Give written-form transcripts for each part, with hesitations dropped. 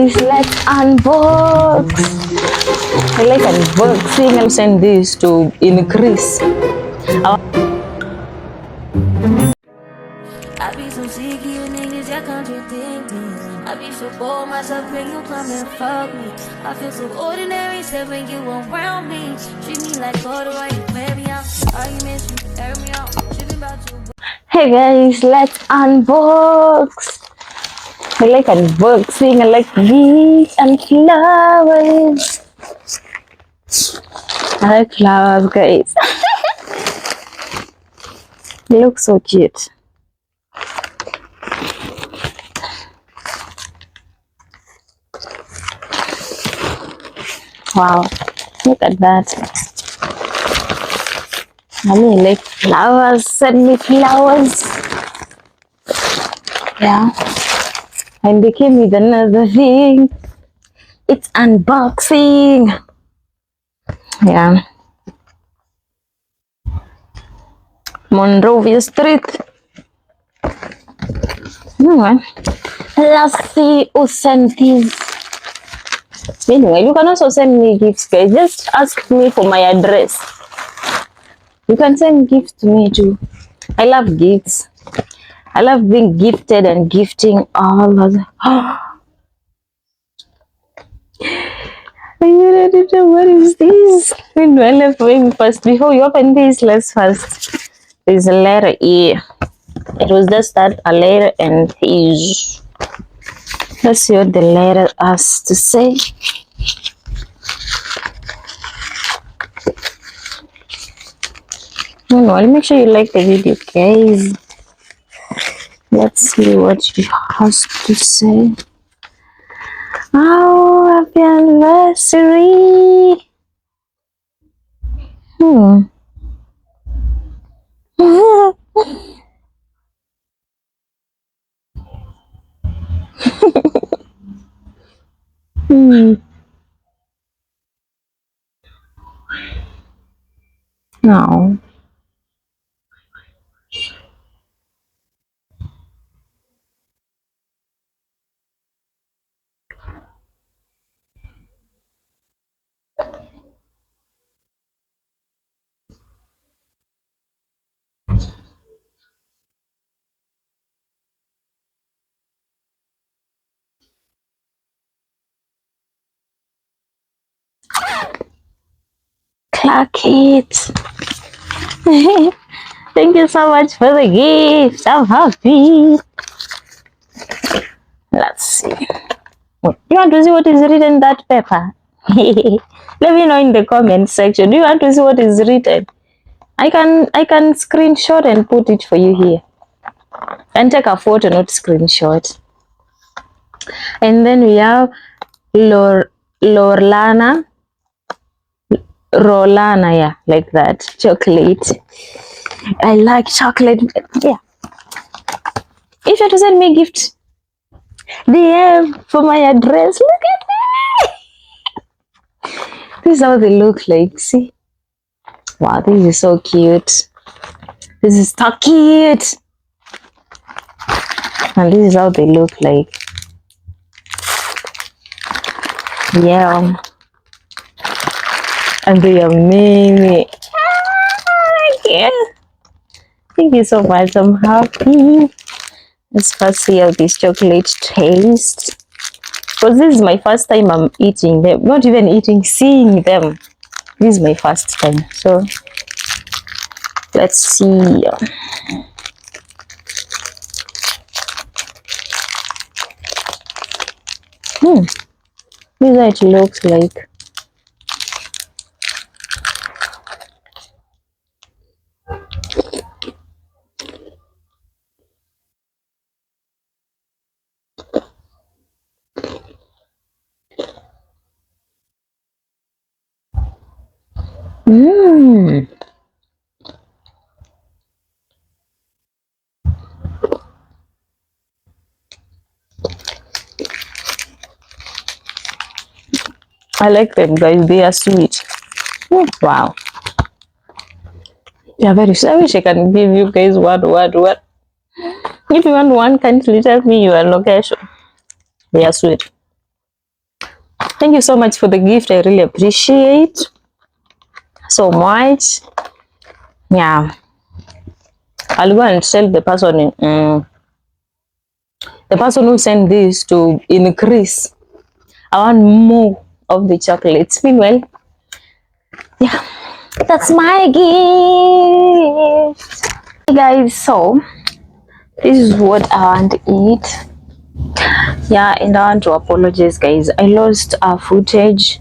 Let's unbox. I like unboxing. I'll send this to increase. I be so sick of you niggas, y'all contradicting. I be so bold myself when you come and fuck me. I feel so ordinary, except when you around me. Treat me like water while you play me out. Arguments, you air me out. Tripping about you. Hey guys, let's unbox. I like unboxing. I like gifts and flowers. I like flowers, guys. They look so cute. Wow, look at that. I mean, like flowers. Send me flowers. Yeah. And they came with another thing. It's unboxing. Yeah. Monrovia Street. Let's see who sent these. Anyway, you can also send me gifts, guys. Just ask me for my address. You can send gifts to me too. I love gifts. I love being gifted and gifting all of them. I don't know what is this. Meanwhile, let's wait first. Before you open this, let's first. There's a letter E. It was just that a letter and is. Let's see what the letter has to say. Meanwhile, make sure you like the video, guys. Let's see what she has to say. Oh, happy anniversary! No. Clock it. Thank you so much for the gift. I'm happy. Let's see. You want to see what is written in that paper? Let me know in the comment section. Do you want to see what is written? I can screenshot and put it for you here. And take a photo, not screenshot. And then we have Rolana, yeah, like that. Chocolate. I like chocolate. Yeah. If you want to send me a gift, DM for my address. Look at that. This is how they look like. See? Wow, this is so cute. This is so cute. And this is how they look like. Yeah. And they are many. Thank you so much. I'm happy. Let's first see how this chocolate tastes. Because this is my first time I'm eating them. Not even eating, seeing them. This is my first time. So let's see. This is what it looks like. I like them, guys. They are sweet. Wow. Yeah, very sweet. I wish I can give you guys what. If you want one, kindly tell me your location. They are sweet. Thank you so much for the gift. I really appreciate so much. Yeah, I'll go and tell the person who sent this to increase. I want more of the chocolates. Meanwhile, yeah, that's my gift. Hey guys, so this is what I want to eat. Yeah, and I want to apologize, guys. I lost footage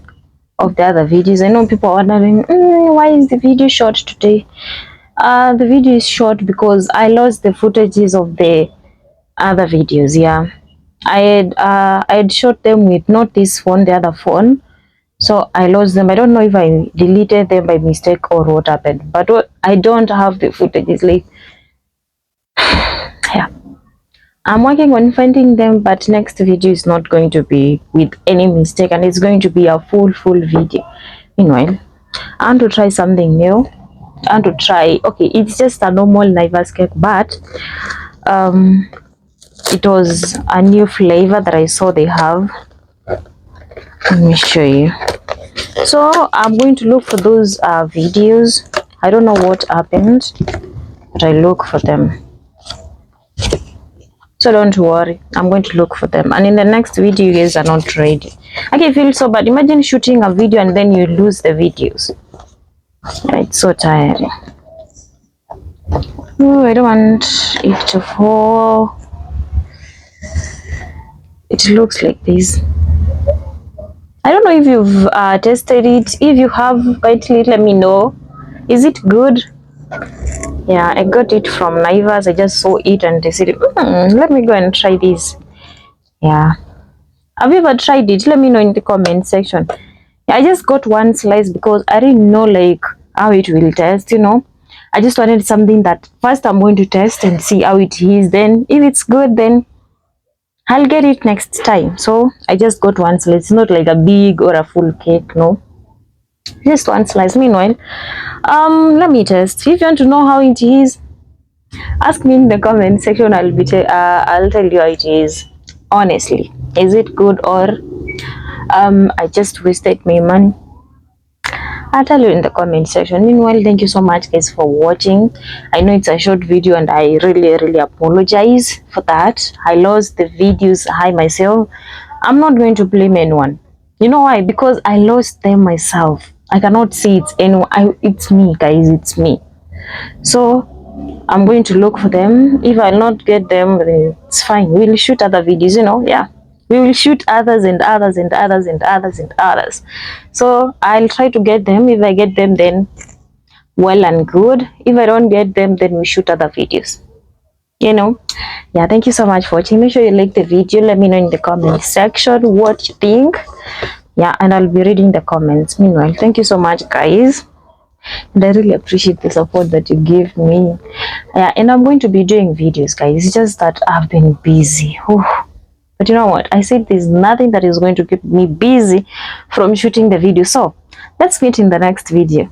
of the other videos. I know people are wondering, why is the video short today? The video is short because I lost the footages of the other videos. Yeah, I had shot them with not this phone, the other phone, so I lost them. I don't know if I deleted them by mistake or what happened, but I don't have the footages. Like, yeah, I'm working on finding them, but next video is not going to be with any mistake, and it's going to be a full video. Meanwhile, I want to try something new. I want to try, okay, it's just a normal Naivas cake, but it was a new flavor that I saw they have. Let me show you. So I'm going to look for those videos. I don't know what happened, but I look for them. So don't worry, I'm going to look for them, and in the next video you guys are not ready. I can feel so bad. Imagine shooting a video and then you lose the videos. It's so tiring. Oh, I don't want it to fall. It looks like this. I don't know if you've tested it. If you have, kindly let me know. Is it good? Yeah, I got it from Naivas. I just saw it and decided, let me go and try this. Yeah. Have you ever tried it? Let me know in the comment section. Yeah, I just got one slice because I didn't know like how it will taste, you know. I just wanted something that first I'm going to test and see how it is. Then if it's good, then I'll get it next time. So I just got one slice. It's not like a big or a full cake, no. Just one slice. Meanwhile, let me test. If you want to know how it is, ask me in the comment section. I'll tell you how it is. Honestly, is it good or I just wasted my money? I'll tell you in the comment section. Meanwhile, thank you so much guys for watching. I know it's a short video and I really apologize for that. I lost the videos I myself. I'm not going to blame anyone. You know why? Because I lost them myself. I cannot say it's anyone. It's me, guys. It's me. So I'm going to look for them. If I'll not get them, then it's fine. We'll shoot other videos, you know. Yeah, we will shoot others and others and others and others and others. So I'll try to get them. If I get them, then well and good. If I don't get them, then we shoot other videos, you know. Yeah, thank you so much for watching. Make sure you like the video. Let me know in the comment section what you think. Yeah, and I'll be reading the comments. Meanwhile, thank you so much guys, and I really appreciate the support that you give me. Yeah, and I'm going to be doing videos guys. It's just that I've been busy. But you know what, I said there's nothing that is going to keep me busy from shooting the video. So let's meet in the next video.